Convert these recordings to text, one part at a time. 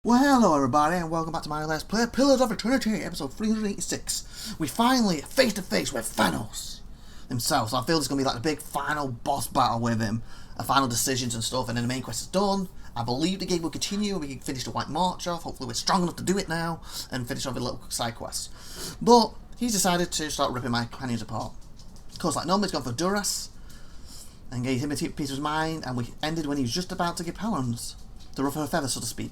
Well, hello everybody, and welcome back to my Let's Play Pillars of Eternity, episode 386. We finally face to face with Thanos himself, so I feel it's going to be like a big final boss battle with him, final decisions and stuff, and then the main quest is done. I believe the game will continue, and we can finish the White March off. Hopefully we're strong enough to do it now, and finish off a little side quests. But he's decided to start ripping my companions apart. Of course, like normally he's gone for Duras, and gave him a piece of his mind, and we ended when he was just about to give Palance the ruffle her feathers, so to speak.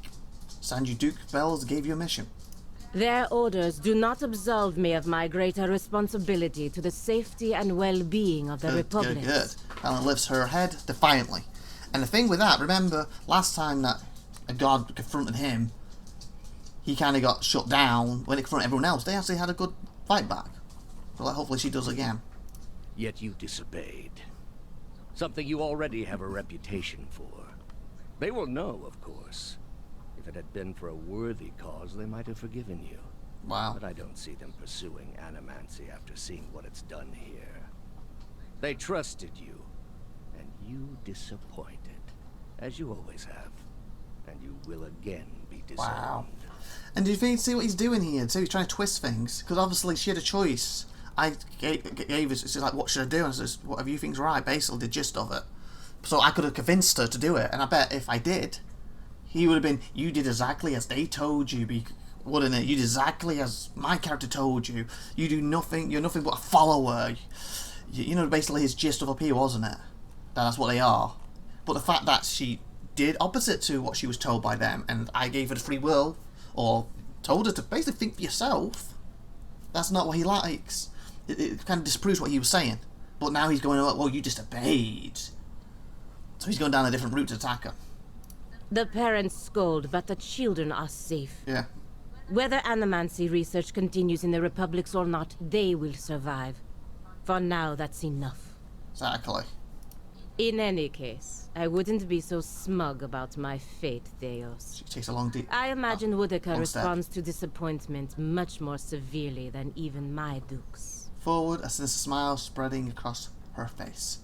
Sanju Duke Bells gave you a mission. Their orders do not absolve me of my greater responsibility to the safety and well-being of the Republic. Good. Helen lifts her head defiantly. And the thing with that, remember, last time that a god confronted him, he kind of got shut down. When it confronted everyone else, they actually had a good fight back. So like, hopefully she does again. Yet you disobeyed. Something you already have a reputation for. They will know, of course. If it had been for a worthy cause, they might have forgiven you. Wow. But I don't see them pursuing animancy after seeing what it's done here. They trusted you, and you disappointed, as you always have. And you will again be disowned. Wow. And do you think, see what he's doing here? So he's trying to twist things, because obviously she had a choice. I gave us, it's like, what should I do? And I says, whatever you think's right, basically the gist of it. So I could have convinced her to do it, and I bet if I did, he would have been, you did exactly as they told you, wouldn't it? You did exactly as my character told you. You do nothing, you're nothing but a follower. You know, basically his gist of up here, wasn't it? That's what they are. But the fact that she did opposite to what she was told by them, and I gave her the free will, or told her to basically think for yourself, that's not what he likes. It kind of disproves what he was saying. But now he's going, well, you disobeyed. So he's going down a different route to attack her. The parents scold, but the children are safe. Yeah. Whether animancy research continues in the Republics or not, they will survive. For now, that's enough. Exactly. In any case, I wouldn't be so smug about my fate, Theos. She takes a long deep... I imagine Woodaka long step. responds to disappointment much more severely than even my dukes. Forward, a sinister smile spreading across her face.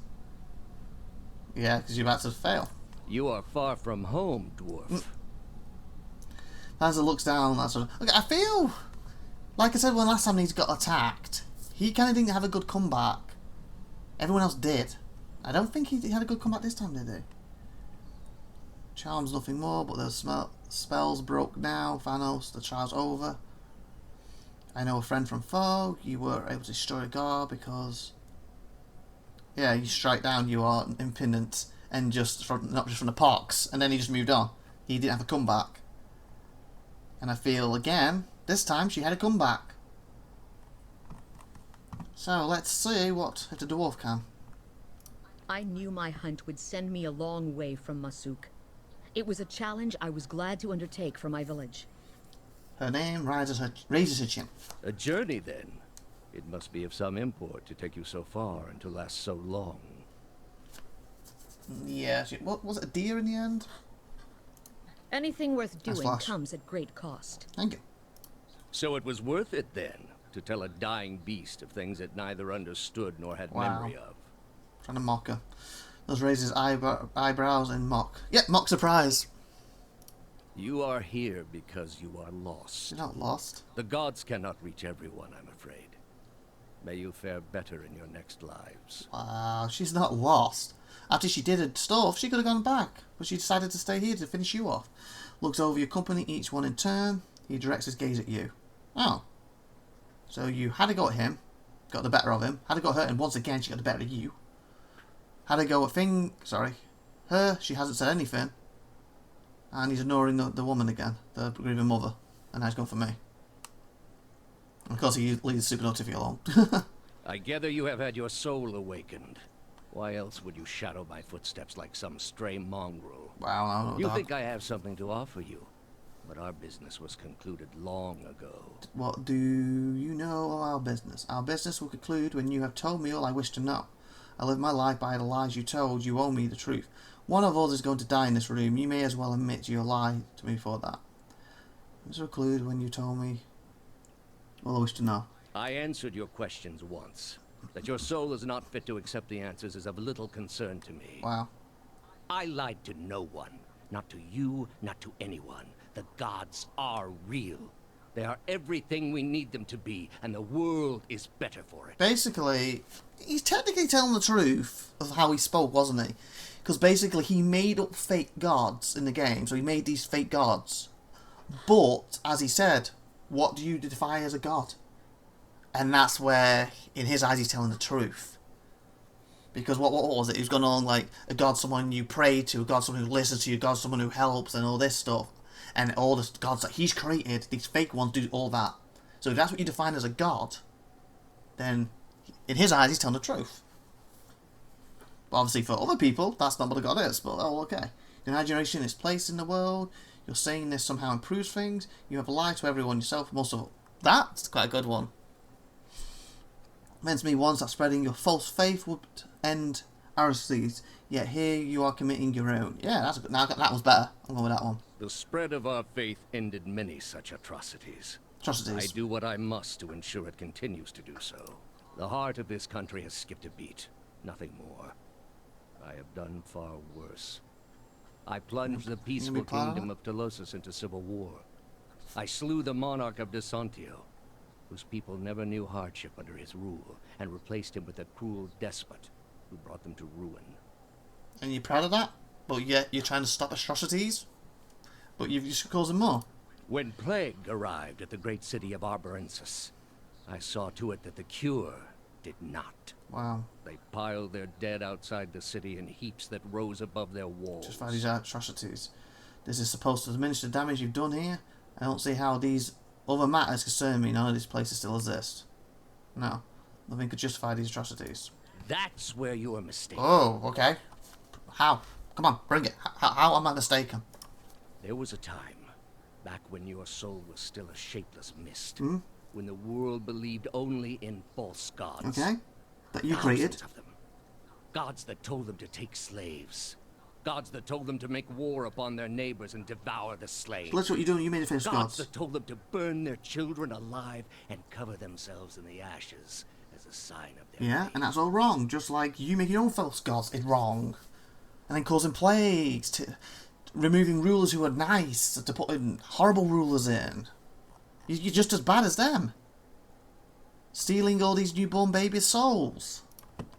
Yeah, because you're about to fail. You are far from home, dwarf. Panzer looks down. That sort of. Okay, I feel like I said when last time he got attacked, he kind of didn't have a good comeback. Everyone else did. I don't think he had a good comeback this time, did he? Charms nothing more, but those spells broke now. Thanos, the trial's over. I know a friend from foe. You were able to destroy a god because, yeah, you strike down. You are impediment. And just from, not just from the pox, and then he just moved on. He didn't have a comeback. And I feel again, this time she had a comeback. So let's see what if the dwarf can. I knew my hunt would send me a long way from Masuk. It was a challenge I was glad to undertake for my village. Her name raises her chin. A journey, then. It must be of some import to take you so far and to last so long. Yeah, what was it, a deer in the end? Anything worth doing Flash. comes at great cost. Thank you. So it was worth it, then, to tell a dying beast of things it neither understood nor had memory of. Trying to mock her. Those raises eyebrows in mock. Yeah, mock surprise. You are here because you are lost. You're not lost. The gods cannot reach everyone, I'm afraid. May you fare better in your next lives. Wow, she's not lost. After she did her stuff, she could have gone back, but she decided to stay here to finish you off. Looks over your company, each one in turn. He directs his gaze at you. Oh. So you had a go at him, got the better of him. Had a go at her, and once again she got the better of you. Had a go at her, she hasn't said anything. And he's ignoring the woman again, the grieving mother. And now he's gone for me. And of course he leaves Super Notify alone. I gather you have had your soul awakened. Why else would you shadow my footsteps like some stray mongrel? Wow, no, You think I have something to offer you, but our business was concluded long ago. What do you know of our business? Our business will conclude when you have told me all I wish to know. I live my life by the lies you told. You owe me the truth. One of us is going to die in this room. You may as well admit your lie to me for that. This will conclude when you told me all I wish to know. I answered your questions once. That your soul is not fit to accept the answers is of little concern to me. Wow. I lied to no one. Not to you, not to anyone. The gods are real. They are everything we need them to be, and the world is better for it. Basically, he's technically telling the truth of how he spoke, wasn't he? Because basically he made up fake gods in the game, so he made these fake gods. But, as he said, what do you define as a god? And that's where, in his eyes, he's telling the truth. Because what was it? He was going on like, a god someone you pray to, a god someone who listens to you, a god someone who helps, and all this stuff. And all the gods that he's created, these fake ones do all that. So if that's what you define as a god, then in his eyes, he's telling the truth. But obviously for other people, that's not what a god is. But, oh, okay. Deny generation is placed in the world. You're saying this somehow improves things. You have lied to everyone yourself. Most of all. That's quite a good one. Meant to me once that spreading your false faith would end heresies. Yet here you are committing your own. Yeah, that's a good. Now that was better. I'm going with that one. The spread of our faith ended many such atrocities. Atrocities. I do what I must to ensure it continues to do so. The heart of this country has skipped a beat. Nothing more. I have done far worse. I plunged the peaceful kingdom of Telosus into civil war. I slew the monarch of Desantio, whose people never knew hardship under his rule, and replaced him with a cruel despot who brought them to ruin. And you're proud of that? But yet you're trying to stop atrocities? But you've just caused them more. When plague arrived at the great city of Arborensis, I saw to it that the cure did not. Wow. They piled their dead outside the city in heaps that rose above their walls. Just find these atrocities. This is supposed to diminish the damage you've done here. I don't see how these other matters concern me. None of these places still exist. No. Nothing could justify these atrocities. That's where you are mistaken. Oh, okay. How? Come on, bring it. How am I mistaken? There was a time, back when your soul was still a shapeless mist, Hmm? when the world believed only in false gods. Okay. That you Thousands created. of them. Gods that told them to take slaves. Gods that told them to make war upon their neighbors and devour the slain. So that's what you're doing. You made it famous Gods gods. that told them to burn their children alive and cover themselves in the ashes as a sign of their Yeah, faith. and that's all wrong. Just like you making your own false gods is wrong. And then causing plagues, to removing rulers who are nice, to putting horrible rulers in. You're just as bad as them. Stealing all these newborn babies' souls.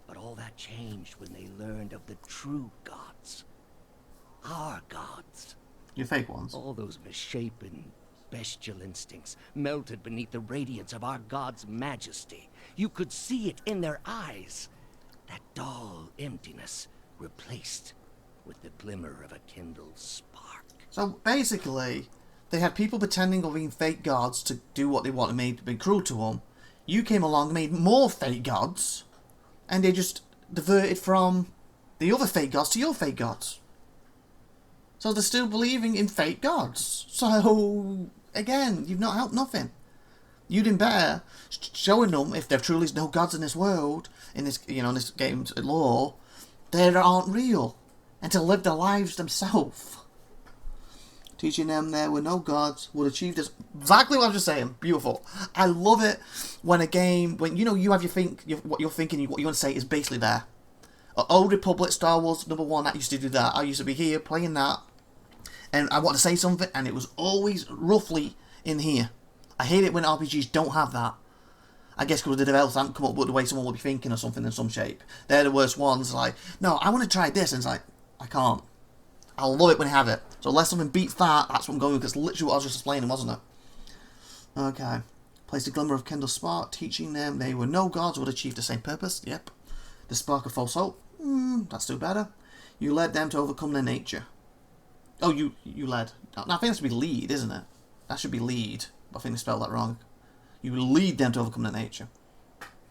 But all that changed when they learned of the true gods. Our gods. Your fake ones. All those misshapen, bestial instincts melted beneath the radiance of our god's majesty. You could see it in their eyes. That dull emptiness replaced with the glimmer of a kindled spark. So basically, they had people pretending of being fake gods to do what they wanted, made be cruel to them. You came along and made more fake gods, and they just diverted from the other fake gods to your fake gods. So they're still believing in fake gods. So again, you've not helped nothing. You did better showing them if there truly is no gods in this world, in this in this game's lore, they aren't real, and to live their lives themselves. Teaching them there were no gods would achieve this. Exactly what I was just saying. Beautiful. I love it when a game, when you have what you're thinking, what you want to say is basically there. Old Republic, Star Wars #1, that used to do that. I used to be here playing that, and I want to say something, and it was always roughly in here. I hate it when RPGs don't have that. I guess because the developers haven't come up with the way someone would be thinking or something in some shape. They're the worst ones. Like, no, I want to try this, and it's like, I can't. I love it when I have it. So unless something beats that, that's what I'm going with, because literally what I was just explaining, wasn't it? Okay. Place a glimmer of kindled spark, teaching them they were no gods would achieve the same purpose. Yep. The spark of false hope. That's still better. You led them to overcome their nature. Oh, you led. No, I think that should be lead, isn't it? That should be lead. I think they spelled that wrong. You lead them to overcome their nature.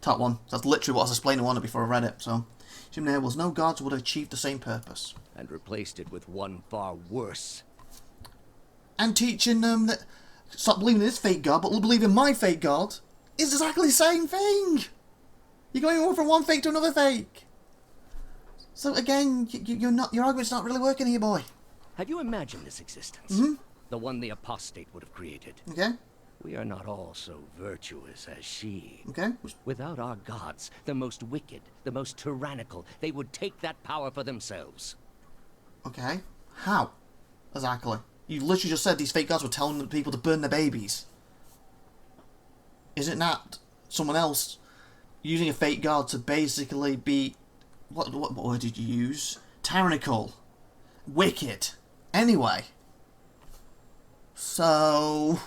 Top one. That's literally what I was explaining on it before I read it. So, there was no gods would achieve the same purpose. And replaced it with one far worse. And teaching them that stop believing in this fake god, but believe in my fake god is exactly the same thing. You're going over from one fake to another fake. So again, your argument's not really working here, boy. Have you imagined this existence? Mm-hmm. The one the apostate would have created. Okay. We are not all so virtuous as she. Okay. Without our gods, the most wicked, the most tyrannical, they would take that power for themselves. Okay. How? Exactly. You literally just said these fake gods were telling the people to burn their babies. Isn't that someone else using a fake god to basically be... What word did you use? Tyrannical. Wicked. Anyway. So...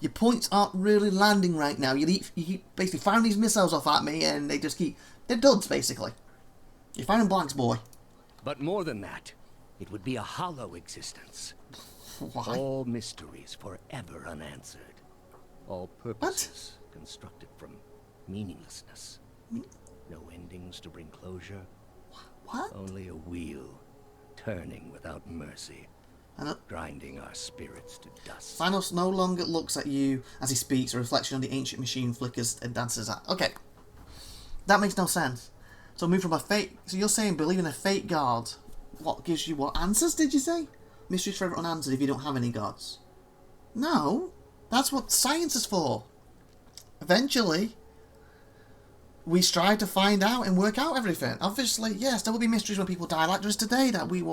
Your points aren't really landing right now. You keep basically firing these missiles off at me and they just keep... They're duds, basically. You're firing blanks, boy. But more than that, it would be a hollow existence. Why? All mysteries forever unanswered. All purposes constructed from meaninglessness. No endings to bring closure. What? Only a wheel, turning without mercy. Grinding our spirits to dust. Thanos no longer looks at you as he speaks. A reflection on the ancient machine flickers and dances at... Okay. That makes no sense. So move from a fake... So you're saying believe in a fake god. What gives you what answers, did you say? Mysteries forever unanswered if you don't have any gods. No. That's what science is for. Eventually, we strive to find out and work out everything. Obviously, yes, there will be mysteries when people die like there is today that we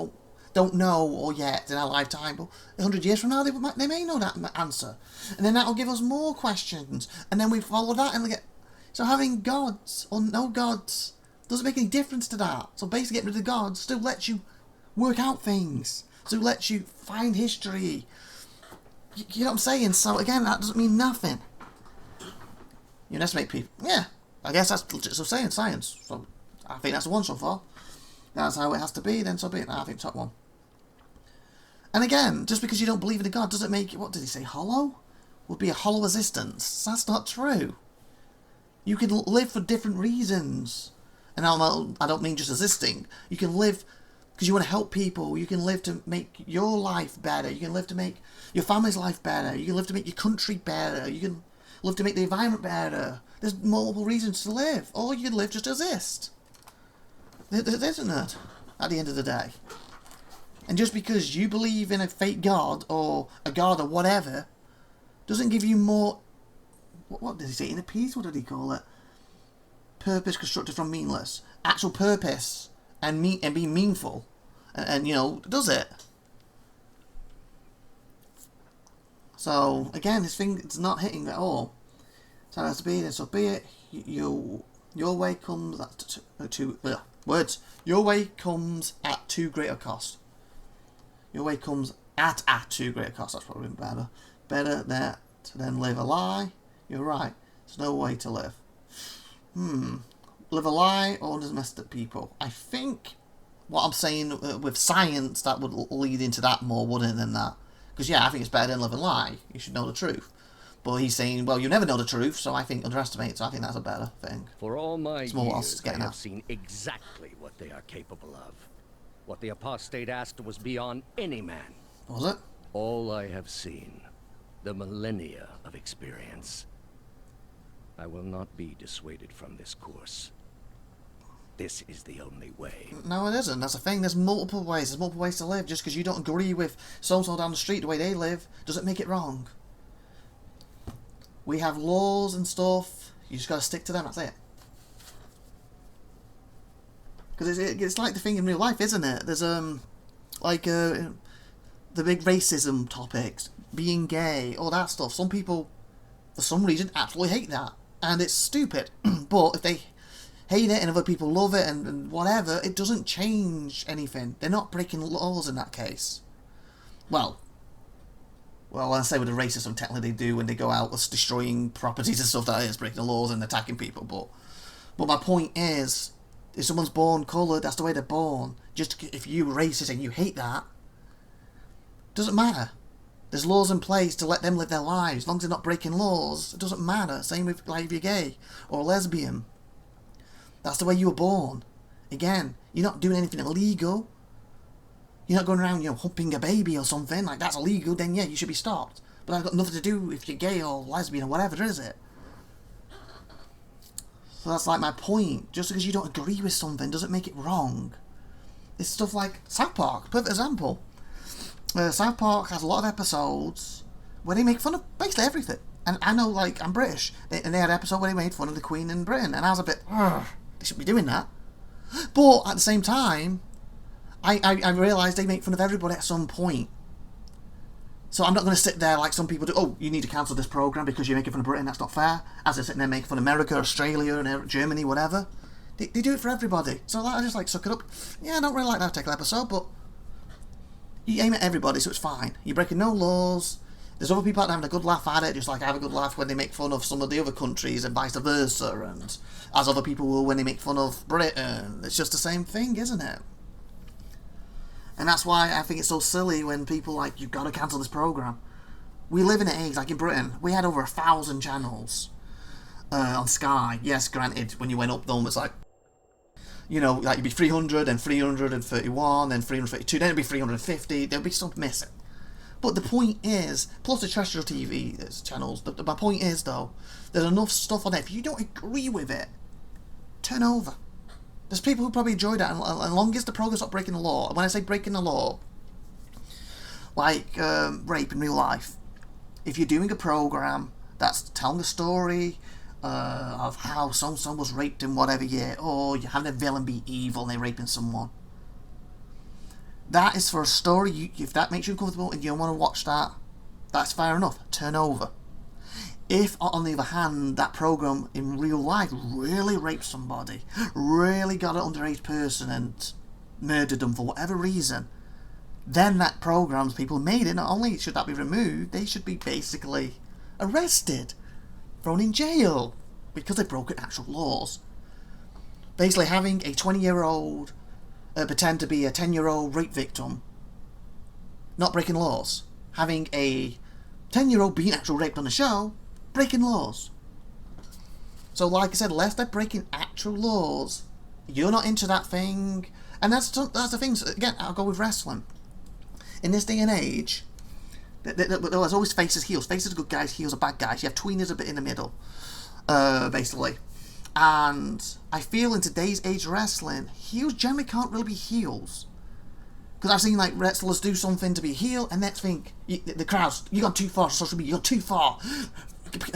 don't know or yet in our lifetime. But 100 years from now, they may know that answer. And then that will give us more questions. And then we follow that and we get... So having gods or no gods doesn't make any difference to that. So basically getting rid of gods still lets you work out things. Still lets you find history. You know what I'm saying? So again, that doesn't mean nothing. You underestimate people. Yeah, I guess that's legit. So saying science. So I think that's the one so far. That's how it has to be. Then so be it. I think top one. And again, just because you don't believe in a god doesn't make it. What did he say? Hollow? Would be a hollow existence. That's not true. You can live for different reasons, and I don't mean just existing. You can live because you want to help people. You can live to make your life better. You can live to make your family's life better. You can live to make your country better. You can live to make the environment better. There's multiple reasons to live. Or you can live just to exist. There isn't it, at the end of the day. And just because you believe in a fake god or a god or whatever doesn't give you more... What did he say? Inner peace? What did he call it? Purpose constructed from meaningless. Actual purpose and being meaningful. And you know, does it? So, again, this thing is not hitting at all. So that's be it. So be it. Your way comes at Your way comes at too great a cost. Your way comes at too great a cost. That's probably better. Better that than live a lie. You're right. There's no way to live. Live a lie or just messed up people. I think what I'm saying with science, that would lead into that more, wouldn't it, than that? Because, yeah, I think it's better than live a lie. You should know the truth. But he's saying, well, you never know the truth, so I think underestimate. So I think that's a better thing. For all my years, I have at. seen exactly what they are capable of. What the apostate asked was beyond any man. Was it? All I have seen. The millennia of experience. I will not be dissuaded from this course. This is the only way. No, it isn't. That's the thing. There's multiple ways. There's multiple ways to live. Just because you don't agree with so-and-so down the street the way they live doesn't make it wrong. We have laws and stuff. You just got to stick to them. That's it. Because it's like the thing in real life, isn't it? There's like the big racism topics, being gay, all that stuff. Some people, for some reason, absolutely hate that. And it's stupid. But if they hate it and other people love it and whatever, it doesn't change anything. They're not breaking laws in that case. Well, I say with the racism, technically they do when they go out destroying properties and stuff. That is breaking the laws and attacking people. But my point is, if someone's born coloured, that's the way they're born. Just if you're racist and you hate that, doesn't matter. There's laws in place to let them live their lives. As long as they're not breaking laws, it doesn't matter. Same with like if you're gay or lesbian. That's the way you were born. Again, you're not doing anything illegal. You're not going around, humping a baby or something. Like, that's illegal, then yeah, you should be stopped. But that's got nothing to do if you're gay or lesbian or whatever, is it? So that's like my point. Just because you don't agree with something doesn't make it wrong. It's stuff like South Park, perfect example. South Park has a lot of episodes where they make fun of basically everything. And I know, like, I'm British, and they had an episode where they made fun of the Queen in Britain, and I was a bit, they shouldn't be doing that. But at the same time, I realised they make fun of everybody at some point. So I'm not going to sit there like some people do. Oh, you need to cancel this program because you're making fun of Britain. That's not fair. As they're sitting there making fun of America, Australia, and Germany, whatever. They do it for everybody. So I just like suck it up. Yeah, I don't really like that particular episode, but you aim at everybody, so it's fine. You're breaking no laws. There's other people out there having a good laugh at it, just like I have a good laugh when they make fun of some of the other countries and vice versa, and as other people will when they make fun of Britain. It's just the same thing, isn't it? And that's why I think it's so silly when people like, you've got to cancel this program. We live in an age, like in Britain, we had over 1,000 channels on Sky. Yes, granted, when you went up them, it's like, you know, like you'd be 300 and 331, then 332, then it'd be 350, there'd be stuff missing. But the point is, plus the terrestrial TV channels, my point is though, there's enough stuff on there. If you don't agree with it, turn over. There's people who probably enjoy that, and as long as the program's not breaking the law, and when I say breaking the law, like rape in real life, if you're doing a program that's telling a story of how someone was raped in whatever year, or you're having a villain be evil and they're raping someone, that is for a story. If that makes you uncomfortable and you don't want to watch that, that's fair enough. Turn over. If, on the other hand, that program in real life really raped somebody, really got an underage person and murdered them for whatever reason, then that program's people made it, not only should that be removed, they should be basically arrested, thrown in jail, because they broke actual laws. Basically having a 20-year-old pretend to be a 10-year-old rape victim, not breaking laws. Having a 10-year-old being actual raped on the show, breaking laws. So like I said, unless they're breaking actual laws, you're not into that thing. And that's the thing. Again, I'll go with wrestling. In this day and age, there's always faces, heels. Faces are good guys, heels are bad guys. You have tweeners a bit in the middle, basically. And I feel in today's age of wrestling, heels generally can't really be heels. Because I've seen like wrestlers do something to be a heel, and next thing, the crowd's, you gone too far on social media, you're too far.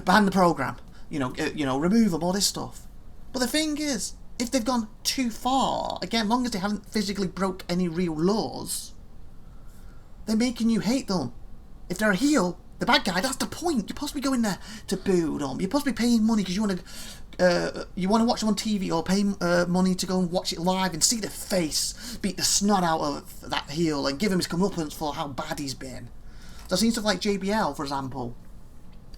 Ban the program, remove them, all this stuff. But the thing is, if they've gone too far, again, as long as they haven't physically broke any real laws, they're making you hate them. If they're a heel, the bad guy, that's the point. You're supposed to be going there to boo them. You're supposed to be paying money because you want to watch them on TV, or pay money to go and watch it live and see the face beat the snot out of that heel and give him his comeuppance for how bad he's been. So I've seen stuff like JBL, for example.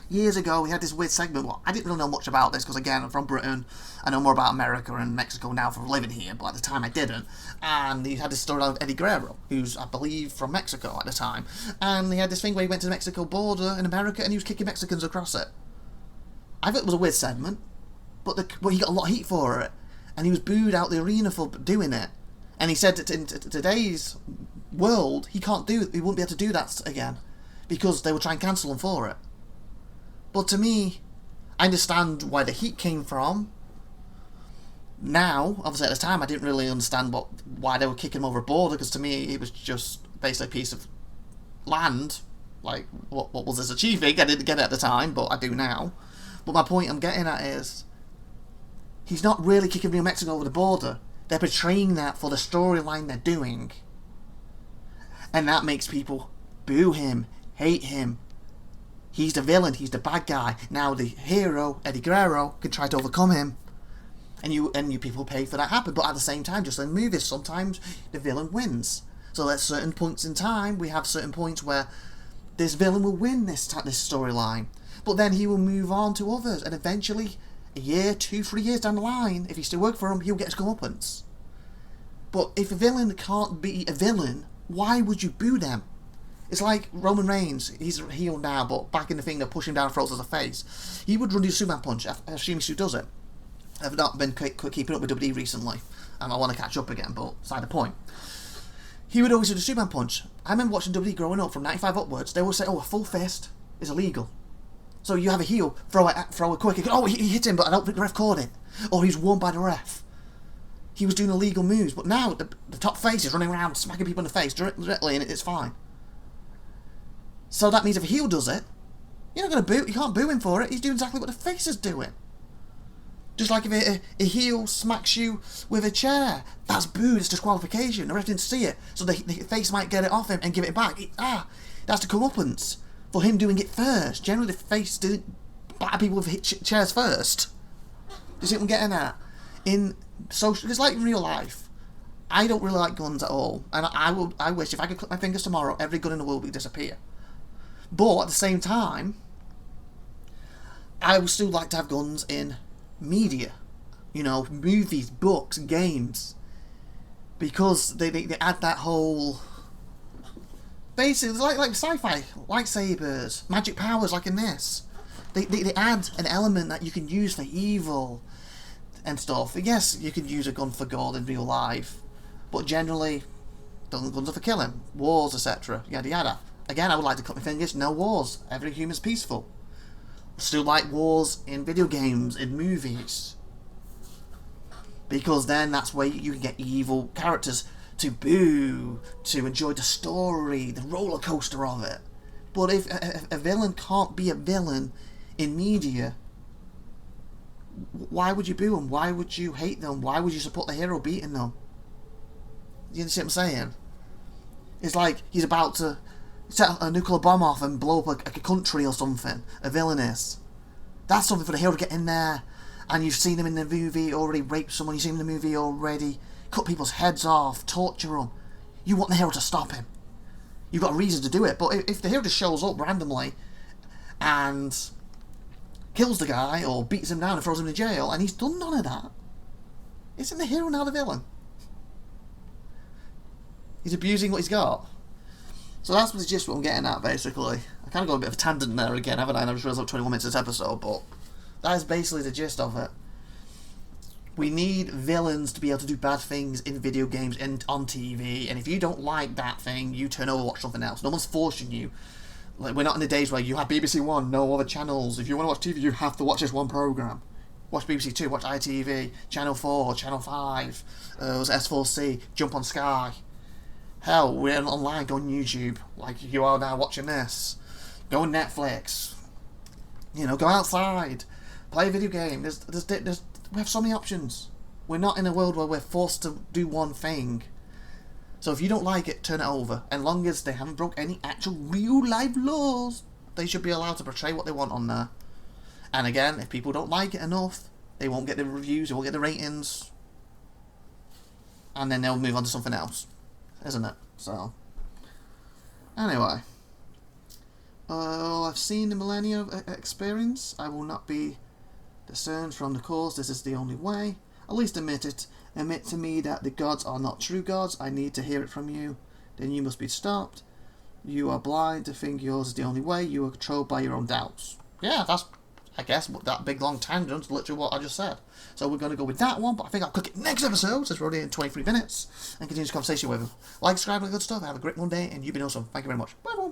Years ago, he had this weird segment. Well, I didn't really know much about this because, again, I'm from Britain. I know more about America and Mexico now from living here, but at the time I didn't. And he had this story of Eddie Guerrero, who's, I believe, from Mexico at the time. And he had this thing where he went to the Mexico border in America and he was kicking Mexicans across it. I thought it was a weird segment, but he got a lot of heat for it. And he was booed out the arena for doing it. And he said that in today's world, he wouldn't be able to do that again because they would try and cancel him for it. But to me, I understand where the heat came from. Now, obviously at the time, I didn't really understand why they were kicking him over a border, because to me, it was just basically a piece of land. Like, what was this achieving? I didn't get it at the time, but I do now. But my point I'm getting at is, he's not really kicking New Mexico over the border. They're portraying that for the storyline they're doing. And that makes people boo him, hate him. He's the villain, he's the bad guy. Now the hero, Eddie Guerrero, can try to overcome him. And you people pay for that to happen. But at the same time, just like movies, sometimes the villain wins. So at certain points in time, we have certain points where this villain will win this storyline. But then he will move on to others. And eventually, a year, 2, 3 years down the line, if you still work for him, he'll get his comeuppance. But if a villain can't be a villain, why would you boo them? It's like Roman Reigns. He's a heel now, but back in the thing, they push him down, throws as a face. He would run the Superman punch. I assume he still does it. I've not been keeping up with WWE recently, and I want to catch up again, but beside the point. He would always do the Superman punch. I remember watching WWE growing up from 95 upwards. They would say, oh, a full fist is illegal. So you have a heel, throw a quick, oh, he hit him, but I don't think the ref caught it. Or he's won by the ref. He was doing illegal moves, but now the top face is running around smacking people in the face directly, and it's fine. So that means if a heel does it, you're not going to boo. You can't boo him for it. He's doing exactly what the face is doing. Just like if a heel smacks you with a chair, that's boo, it's disqualification. The ref didn't see it, so the face might get it off him and give it back. That's the comeuppance for him doing it first. Generally, the face didn't batter people with chairs first. Do you see what I'm getting at? In social, it's like in real life. I don't really like guns at all, and I wish if I could click my fingers tomorrow, every gun in the world would disappear. But at the same time, I would still like to have guns in media, you know, movies, books, games, because they add that whole, basically it's like sci-fi, lightsabers, magic powers, like in this. They add an element that you can use for evil and stuff. Yes, you can use a gun for good in real life, but generally, guns are for killing, wars, etc. Yada yada. Again, I would like to cut my fingers. No wars. Every human's peaceful. Still like wars in video games, in movies, because then that's where you can get evil characters to boo, to enjoy the story, the roller coaster of it. But if a villain can't be a villain in media, why would you boo them? Why would you hate them? Why would you support the hero beating them? You understand what I'm saying? It's like he's about to set a nuclear bomb off and blow up a country or something. A villain is. That's something for the hero to get in there. And you've seen him in the movie already rape someone. You've seen him in the movie already cut people's heads off, torture them. You want the hero to stop him. You've got a reason to do it. But if the hero just shows up randomly and kills the guy or beats him down and throws him in jail and he's done none of that, isn't the hero now the villain? He's abusing what he's got. So that's just what I'm getting at, basically. I kind of got a bit of a tangent there again, haven't I? And I just realised I'm 21 minutes this episode, but that is basically the gist of it. We need villains to be able to do bad things in video games and on TV, and if you don't like that thing, you turn over and watch something else. No one's forcing you. Like, we're not in the days where you have BBC One, no other channels. If you want to watch TV, you have to watch this one programme. Watch BBC Two, watch ITV, Channel 4, Channel 5, was S4C, jump on Sky. Hell, we're online, go on YouTube, like you are now watching this. Go on Netflix. You know, go outside. Play a video game. We have so many options. We're not in a world where we're forced to do one thing. So if you don't like it, turn it over. And long as they haven't broke any actual real life laws, they should be allowed to portray what they want on there. And again, if people don't like it enough, they won't get the reviews, they won't get the ratings. And then they'll move on to something else. Isn't it? So, anyway, I've seen the Millennium experience. I will not be discerned from the cause. This is the only way. At least admit it. Admit to me that the gods are not true gods. I need to hear it from you. Then you must be stopped. You are blind to think yours is the only way. You are controlled by your own doubts. Yeah, that's, I guess, that big long tangent is literally what I just said. So we're going to go with that one, but I think I'll cook it next episode, since we're already in 23 minutes, and continue this conversation with him. Like, subscribe, and good stuff. Have a great Monday, and you've been awesome. Thank you very much. Bye-bye.